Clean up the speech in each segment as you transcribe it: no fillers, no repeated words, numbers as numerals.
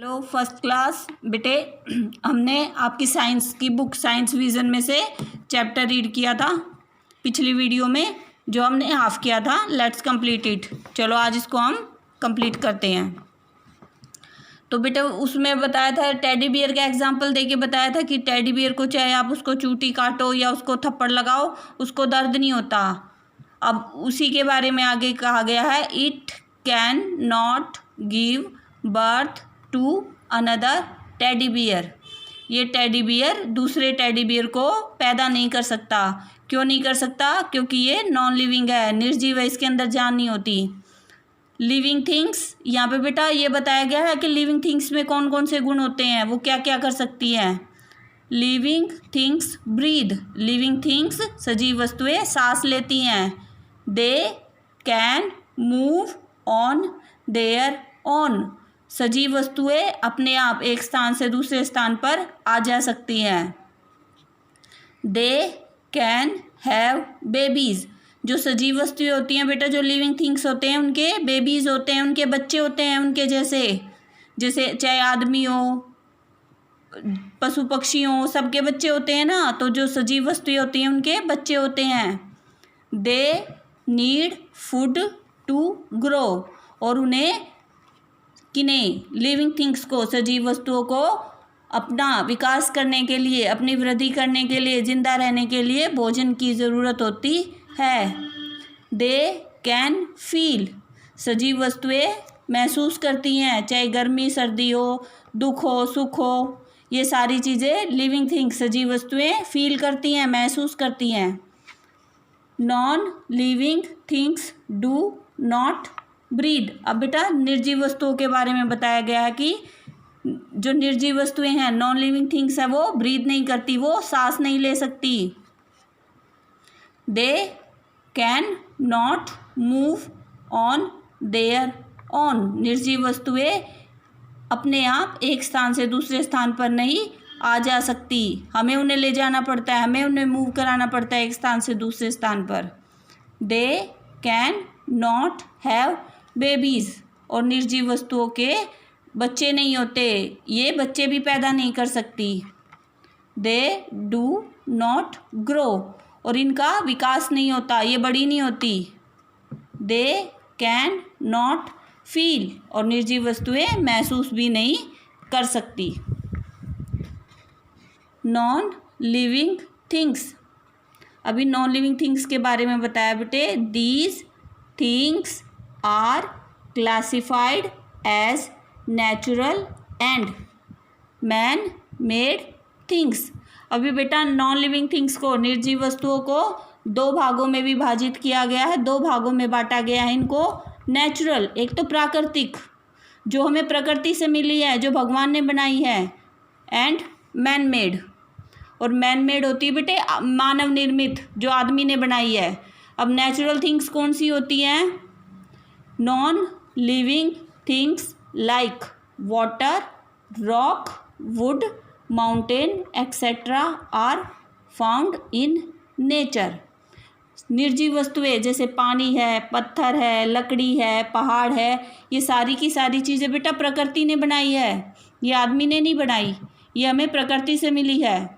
Hello first class बेटे, हमने आपकी साइंस की बुक साइंस विजन में से चैप्टर रीड किया था पिछली वीडियो में, जो हमने हाफ किया था। Let's complete it. चलो आज इसको हम कंप्लीट करते हैं। तो बेटे उसमें बताया था, टेडी बियर का एग्जांपल देके बताया था कि टेडी बियर को चाहे आप उसको चूटी काटो या उसको थप्पड़ लगाओ, उसको दर्द नहीं होता। अब उसी के बारे में आगे कहा गया है, it can not give birth to another teddy bear. ये टेडी बियर दूसरे टेडी बियर को पैदा नहीं कर सकता। क्यों नहीं कर सकता? क्योंकि ये नॉन लिविंग है, निर्जीव है, इसके अंदर जान नहीं होती। लिविंग थिंग्स, यहाँ पे बेटा ये बताया गया है कि लिविंग थिंग्स में कौन कौन से गुण होते हैं, वो क्या क्या कर सकती हैं। Living things breathe, living things सजीव वस्तुएं सांस लेती हैं। They can move on their own, सजीव वस्तुएं अपने आप एक स्थान से दूसरे स्थान पर आ जा सकती हैं। दे कैन हैव बेबीज, जो सजीव वस्तुएं होती हैं बेटा, जो लिविंग थिंग्स होते हैं, उनके बेबीज होते हैं, उनके बच्चे होते हैं, उनके जैसे चाहे आदमी हो, पशु पक्षी हो, सबके बच्चे होते हैं ना। तो जो सजीव वस्तुएं होती हैं उनके बच्चे होते हैं। They need food to grow, और उन्हें किन्हें, लिविंग थिंग्स को, सजीव वस्तुओं को अपना विकास करने के लिए, अपनी वृद्धि करने के लिए, जिंदा रहने के लिए भोजन की ज़रूरत होती है। दे कैन फील, सजीव वस्तुएं महसूस करती हैं, चाहे गर्मी सर्दी हो, दुख हो सुख हो, ये सारी चीज़ें लिविंग थिंग्स सजीव वस्तुएं फील करती हैं, महसूस करती हैं। Non living things do not breed. अब बेटा निर्जीव वस्तुओं के बारे में बताया गया है कि जो निर्जीव वस्तुएं हैं, नॉन लिविंग थिंग्स है, वो ब्रीद नहीं करती, वो सांस नहीं ले सकती। They can not move on their own, निर्जीव वस्तुएं अपने आप एक स्थान से दूसरे स्थान पर नहीं आ जा सकती, हमें उन्हें ले जाना पड़ता है, हमें उन्हें मूव कराना पड़ता है एक स्थान से दूसरे स्थान पर। They can not have babies, और निर्जीव वस्तुओं के बच्चे नहीं होते, ये बच्चे भी पैदा नहीं कर सकती। दे डू नॉट ग्रो, और इनका विकास नहीं होता, ये बड़ी नहीं होती। दे कैन नॉट फील, और निर्जीव वस्तुएं महसूस भी नहीं कर सकती। नॉन लिविंग थिंग्स, अभी नॉन लिविंग थिंग्स के बारे में बताया बेटे। These things are classified as natural and man made things. अभी बेटा नॉन लिविंग थिंग्स को, निर्जीव वस्तुओं को दो भागों में विभाजित किया गया है, दो भागों में बांटा गया है इनको। नेचुरल, एक तो प्राकृतिक, जो हमें प्रकृति से मिली है, जो भगवान ने बनाई है, एंड मैन मेड, और मैन मेड होती है बेटे मानव निर्मित, जो आदमी ने बनाई है। अब नेचुरल थिंग्स कौन सी होती हैं? Non living things like water, rock, wood, mountain etcetera are found in nature. निर्जीव वस्तुएं जैसे पानी है, पत्थर है, लकड़ी है, पहाड़ है, ये सारी की सारी चीज़ें बेटा प्रकृति ने बनाई है, ये आदमी ने नहीं बनाई, ये हमें प्रकृति से मिली है।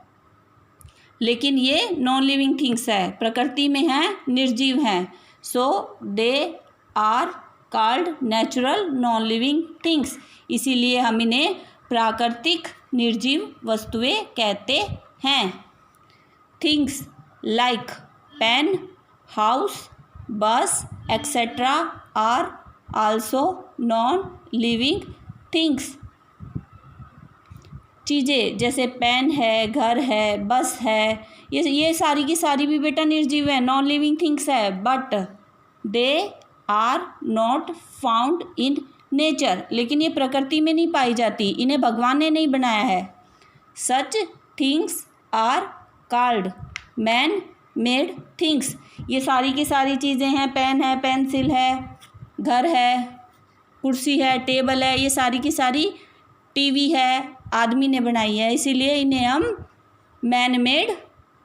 लेकिन ये नॉन लिविंग थिंग्स है, प्रकृति में है, निर्जीव हैं। So they are called natural non living things, इसीलिए हम इन्हें प्राकृतिक निर्जीव वस्तुएं कहते हैं। Things like pen, house, bus etcetera are also non living things. चीज़ें जैसे पेन है, घर है, बस है, ये सारी की सारी भी बेटा निर्जीव है, नॉन लिविंग थिंग्स है, but they are not found in nature, लेकिन ये प्रकृति में नहीं पाई जाती, इन्हें भगवान ने नहीं बनाया है। Such things are called man made things, ये सारी की सारी चीज़ें हैं, पेन है, पेंसिल है, घर है, कुर्सी है, टेबल है, ये सारी की सारी, टीवी है, आदमी ने बनाई है, इसीलिए इन्हें हम man made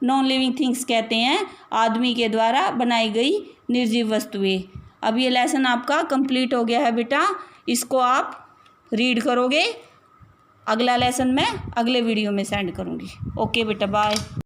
non living things कहते हैं, आदमी के द्वारा बनाई गई निर्जीव वस्तुएं। अब ये लेसन आपका कंप्लीट हो गया है बेटा, इसको आप रीड करोगे अगला लेसन मैं अगले वीडियो में सेंड करूँगी। ओके बेटा, बाय।